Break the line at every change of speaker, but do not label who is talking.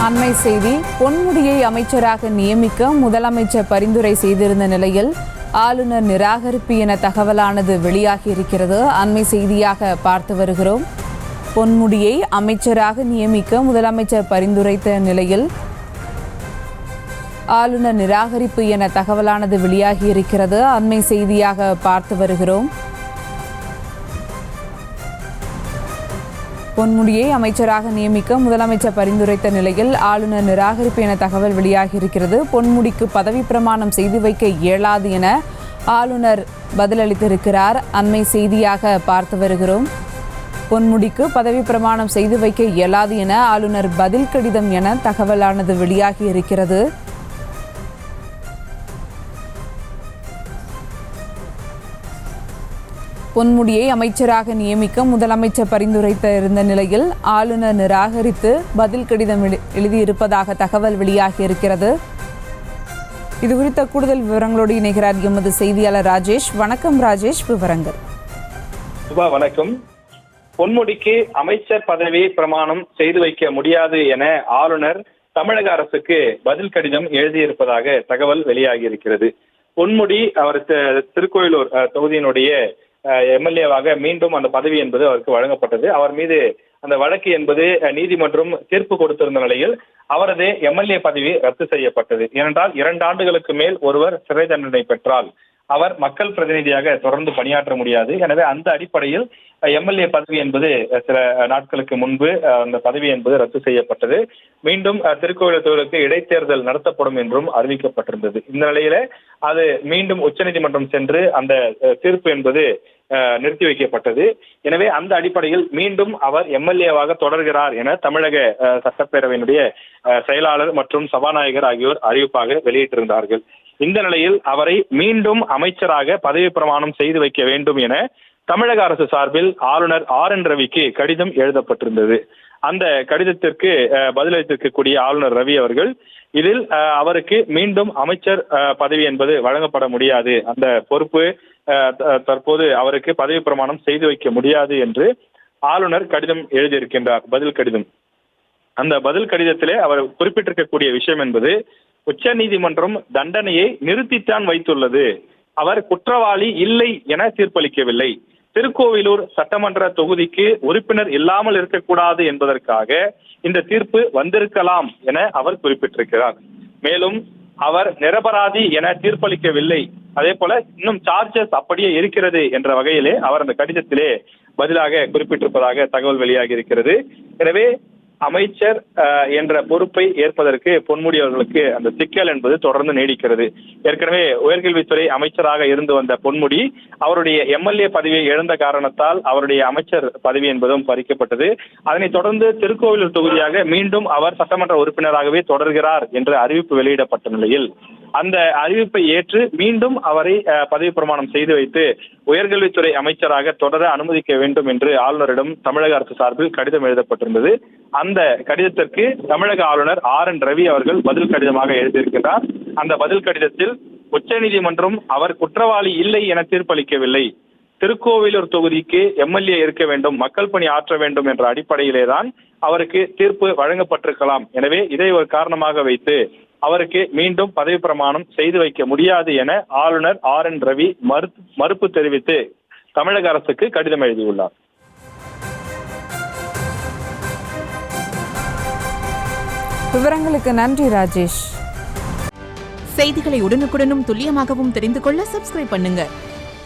அண்மை செய்தி. பொன்முடியை அமைச்சராக நியமிக்க முதலமைச்சர் பரிந்துரை செய்திருந்த நிலையில் ஆளுநர் நிராகரிப்பு என தகவலானது வெளியாகியிருக்கிறது. அண்மை செய்தியாக பார்த்து வருகிறோம். பொன்முடியை அமைச்சராக நியமிக்க முதலமைச்சர் பரிந்துரைத்த நிலையில் ஆளுநர் நிராகரிப்பு என தகவலானது வெளியாகியிருக்கிறது. அண்மை செய்தியாக பார்த்து வருகிறோம். பொன்முடியை அமைச்சராக நியமிக்க முதலமைச்சர் பரிந்துரைத்த நிலையில் ஆளுநர் நிராகரிப்பு என தகவல் வெளியாகியிருக்கிறது. பொன்முடிக்கு பதவி பிரமாணம் செய்து வைக்க இயலாது என ஆளுநர் பதிலளித்திருக்கிறார். அண்மை செய்தியாக பார்த்து வருகிறோம். பொன்முடிக்கு பதவி பிரமாணம் செய்து வைக்க இயலாது என ஆளுநர் பதில் கடிதம் என தகவலானது வெளியாகியிருக்கிறது. பொன்முடியை அமைச்சராக நியமிக்க முதலமைச்சர் பரிந்துரைத்த இருந்த நிலையில் ஆளுநர் நிராகரித்து பதில் கடிதம் எழுதியிருப்பதாக தகவல் வெளியாகியிருக்கிறது. இது குறித்த கூடுதல் விவரங்களோடு இணைகிறார் எமது செய்தியாளர் ராஜேஷ். வணக்கம் ராஜேஷ், விவரங்கள்.
வணக்கம். பொன்முடிக்கு அமைச்சர் பதவி பிரமாணம் செய்து வைக்க முடியாது என ஆளுநர் தமிழக அரசுக்கு பதில் கடிதம் எழுதியிருப்பதாக தகவல் வெளியாகியிருக்கிறது. பொன்முடி அவர் திருக்கோயிலூர் தொகுதியினுடைய எம்எல்ஏவாக மீண்டும் அந்த பதவி என்பது அவருக்கு வழங்கப்பட்டது. அவர் மீது அந்த வழக்கு என்பது நீதிமன்றம் தீர்ப்பு கொடுத்திருந்த நிலையில் அவரது எம்எல்ஏ பதவி ரத்து செய்யப்பட்டது. ஏனென்றால் 2 ஆண்டுகளுக்கு மேல் ஒருவர் சிறை தண்டனை பெற்றால் அவர் மக்கள் பிரதிநிதியாக தொடர்ந்து பணியாற்ற முடியாது. எனவே அந்த அடிப்படையில் எம்எல்ஏ பதவி என்பது சில நாட்களுக்கு முன்பு அந்த பதவி என்பது ரத்து செய்யப்பட்டது. மீண்டும் திருக்கோயிலூருக்கு இடைத்தேர்தல் நடத்தப்படும் என்றும் அறிவிக்கப்பட்டிருந்தது. இந்த நிலையில அது மீண்டும் உச்சநீதிமன்றம் சென்று அந்த தீர்ப்பு என்பது நிறுத்தி வைக்கப்பட்டது. எனவே அந்த அடிப்படையில் மீண்டும் அவர் எம்எல்ஏவாக தொடர்கிறார் என தமிழக சட்டப்பேரவையினுடைய செயலாளர் மற்றும் சபாநாயகர் ஆகியோர் அறிவிப்பாக வெளியிட்டிருந்தார்கள். இந்த நிலையில் அவரை மீண்டும் அமைச்சராக பதவி பிரமாணம் செய்து வைக்க வேண்டும் என தமிழக அரசு சார்பில் ஆளுநர் RN ரவிக்கு கடிதம் எழுதப்பட்டிருந்தது. அந்த கடிதத்திற்கு பதிலளித்திருக்கக்கூடிய ஆளுநர் ரவி அவர்கள் இதில் அவருக்கு மீண்டும் அமைச்சர் பதவி என்பது வழங்கப்பட முடியாது, அந்த பொறுப்பு தற்போது அவருக்கு பதவி பிரமாணம் செய்து வைக்க முடியாது என்று ஆளுநர் கடிதம் எழுதியிருக்கின்றார், பதில் கடிதம். அந்த பதில் கடிதத்திலே அவர் குறிப்பிட்டிருக்கக்கூடிய விஷயம் என்பது, உச்ச நீதிமன்றம் தண்டனையை நிறுத்தித்தான் வைத்துள்ளது, அவர் குற்றவாளி இல்லை என தீர்ப்பளிக்கவில்லை. திருக்கோவிலூர் சட்டமன்ற தொகுதிக்கு உறுப்பினர் இல்லாமல் இருக்கக்கூடாது என்பதற்காக இந்த தீர்ப்பு வந்திருக்கலாம் என அவர் குறிப்பிட்டிருக்கிறார். மேலும் அவர் நிரபராதி என தீர்ப்பளிக்கவில்லை, அதே போல இன்னும் சார்ஜஸ் அப்படியே இருக்கிறது என்ற வகையிலே அவர் அந்த கடிதத்திலே பதிலாக குறிப்பிட்டிருப்பதாக தகவல் வெளியாகி இருக்கிறது. எனவே அமைச்சர் என்ற பொறுப்பை ஏற்பதற்கு பொன்முடி அவர்களுக்கு அந்த சிக்கல் என்பது தொடர்ந்து நீடிக்கிறது. ஏற்கனவே உயர்கல்வித்துறை அமைச்சராக இருந்து வந்த பொன்முடி அவருடைய எம்எல்ஏ பதவியை இழந்த காரணத்தால் அவருடைய அமைச்சர் பதவி என்பதும் பறிக்கப்பட்டது. அதனைத் தொடர்ந்து திருக்கோவிலூர் தொகுதியாக மீண்டும் அவர் சட்டமன்ற உறுப்பினராகவே தொடர்கிறார் என்ற அறிவிப்பு வெளியிடப்பட்ட நிலையில் அந்த அறிவிப்பை ஏற்று மீண்டும் அவரை பதவி பிரமாணம் செய்து வைத்து உயர்கல்வித்துறை அமைச்சராக தொடர அனுமதிக்க வேண்டும் என்று ஆளுநரிடம் தமிழக அரசு சார்பில் கடிதம் எழுதப்பட்டிருந்தது. அந்த கடிதத்திற்கு தமிழக ஆளுநர் RN ரவி அவர்கள் பதில் கடிதமாக எழுதியிருக்கிறார். அந்த பதில் கடிதத்தில் உச்சநீதிமன்றம் அவர் குற்றவாளி இல்லை என தீர்ப்பளிக்கவில்லை, திருக்கோவிலூர் தொகுதிக்கு எம்எல்ஏ இருக்க வேண்டும், மக்கள் பணி ஆற்ற வேண்டும் என்ற அடிப்படையிலேதான் அவருக்கு தீர்ப்பு வழங்கப்பட்டிருக்கலாம். எனவே இதை ஒரு காரணமாக வைத்து அவருக்கு மீண்டும் பதவி பிரமாணம் செய்து வைக்க முடியாது என ஆளுநர் RN ரவி மறுப்பு தெரிவித்து தமிழக அரசுக்கு கடிதம் எழுதியுள்ளார்.
விவரங்களுக்கு நன்றி ராஜேஷ்.
செய்திகளை உடனுக்குடனும் துல்லியமாகவும் தெரிந்து கொள்ள சப்ஸ்கிரைப் பண்ணுங்க.